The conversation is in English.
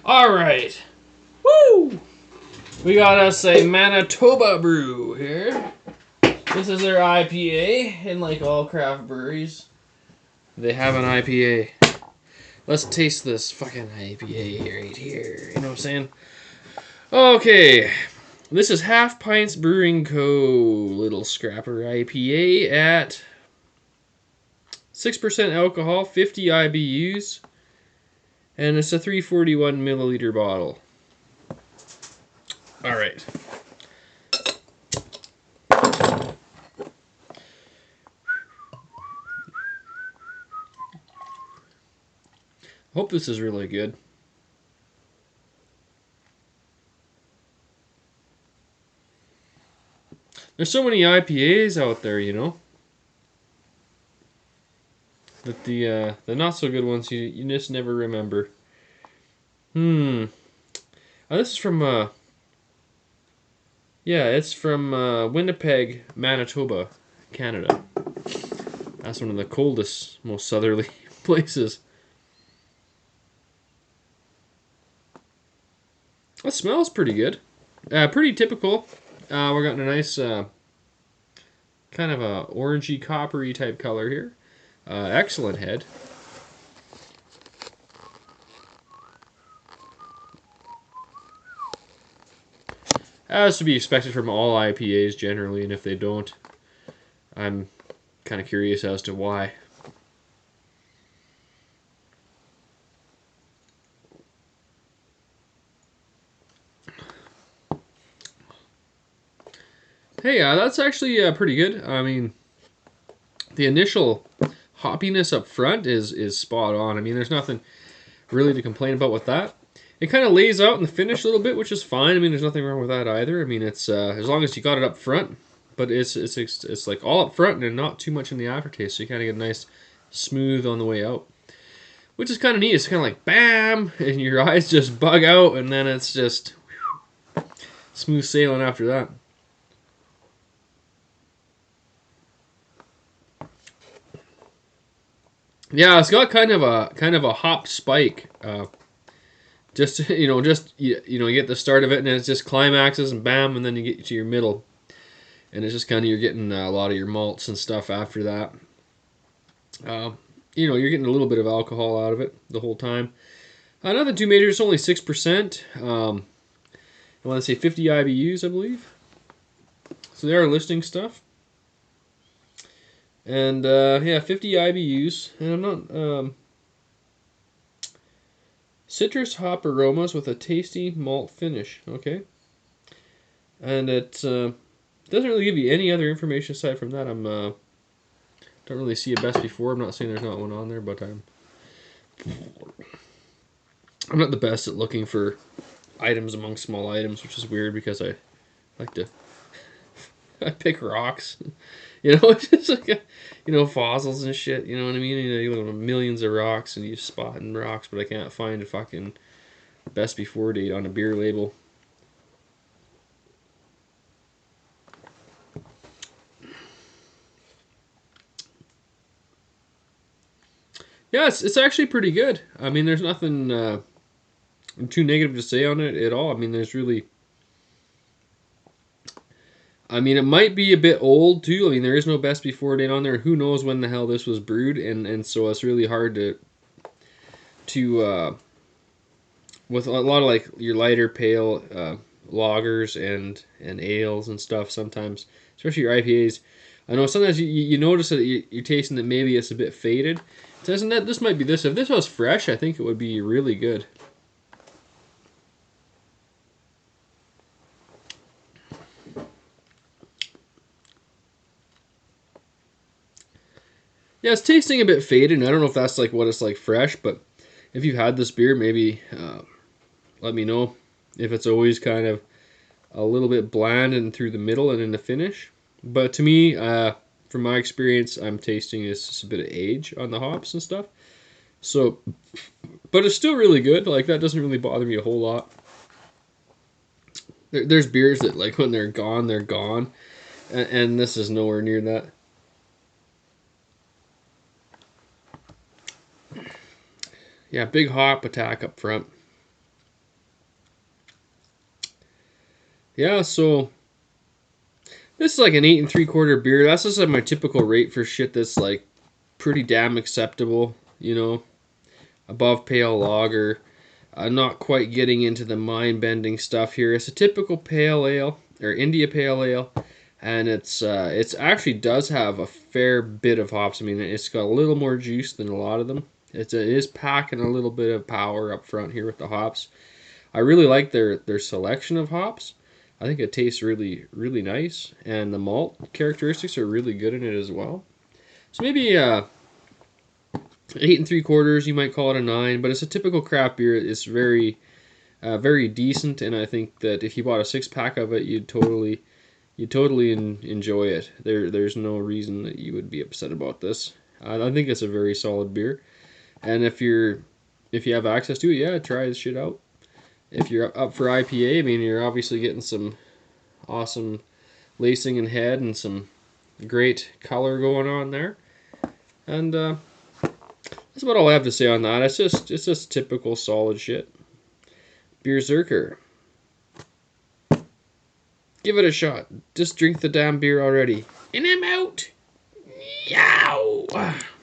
Alright. Woo! We got us a Manitoba brew here. This is their IPA, and like all craft breweries, they have an IPA. Let's taste this fucking IPA right here. You know what I'm saying? Okay. This is Half Pints Brewing Co. Little Scrapper IPA at 6% alcohol, 50 IBUs, and it's a 341 milliliter bottle. All right. Hope this is really good. There's so many IPAs out there, you know. But the not so good ones you just never remember. Oh, this is from yeah, it's from Winnipeg, Manitoba, Canada. That's one of the coldest, most southerly places. That smells pretty good. Pretty typical. We're getting a nice kind of a orangey, coppery type color here. Excellent head. As to be expected from all IPAs generally, and if they don't, I'm kind of curious as to why. Hey, that's actually pretty good. I mean, the initial hoppiness up front is spot on. I mean, there's nothing really to complain about with that. It kind of lays out in the finish a little bit, which is fine. I mean, there's nothing wrong with that either. I mean, it's as long as you got it up front, but it's like all up front and not too much in the aftertaste, so you kind of get a nice smooth on the way out, which is kind of neat. It's kind of like bam, and your eyes just bug out, and then it's just whew, smooth sailing after that. Yeah, it's got kind of a hop spike. Just you know, you get the start of it, and it's just climaxes and bam, and then you get to your middle, and it's just kind of you're getting a lot of your malts and stuff after that. You know, you're getting a little bit of alcohol out of it the whole time. Nothing too major. It's only 6%. I want to say 50 IBUs, I believe. So they are listing stuff. And yeah, 50 IBUs, and I'm not citrus hop aromas with a tasty malt finish. Okay, and it doesn't really give you any other information aside from that. Don't really see a best before. I'm not saying there's not one on there, but I'm not the best at looking for items among small items, which is weird because I like to I pick rocks. You know, it's just like, fossils and shit, you know what I mean? You look at millions of rocks and you spot in rocks, but I can't find a fucking best before date on a beer label. Yeah, it's actually pretty good. I mean, there's nothing too negative to say on it at all. I mean, there's really I mean, it might be a bit old too. I mean, there is no best before date on there. Who knows when the hell this was brewed, and so it's really hard to with a lot of like your lighter pale lagers and ales and stuff. Sometimes, especially your IPAs, I know sometimes you notice that you're tasting that maybe it's a bit faded. It doesn't that this might be this. If this was fresh, I think it would be really good. Yeah, it's tasting a bit faded, and I don't know if that's like what it's like fresh, but if you've had this beer, maybe let me know if it's always kind of a little bit bland and through the middle and in the finish. But to me, from my experience, I'm tasting is just a bit of age on the hops and stuff. So, but it's still really good. Like that doesn't really bother me a whole lot. There's beers that like when they're gone, and this is nowhere near that. Yeah, big hop attack up front. Yeah, so this is like an 8 3/4 beer. That's just like my typical rate for shit that's like pretty damn acceptable. You know, above pale lager. Not quite getting into the mind bending stuff here. It's a typical pale ale or India pale ale, and it's actually does have a fair bit of hops. I mean, it's got a little more juice than a lot of them. It is packing a little bit of power up front here with the hops. I really like their selection of hops. I think it tastes really nice, and the malt characteristics are really good in it as well. So maybe 8 3/4. You might call it a 9, but it's a typical craft beer. It's very decent, and I think that if you bought a 6 pack of it, you'd totally enjoy it. There's no reason that you would be upset about this. I think it's a very solid beer, and if you have access to it, yeah, try this shit out. If you're up for IPA, I mean, you're obviously getting some awesome lacing and head and some great color going on there, and that's about all I have to say on that. It's just typical solid shit. Beerzerker. Give it a shot. Just drink the damn beer already. And I'm out. Yow!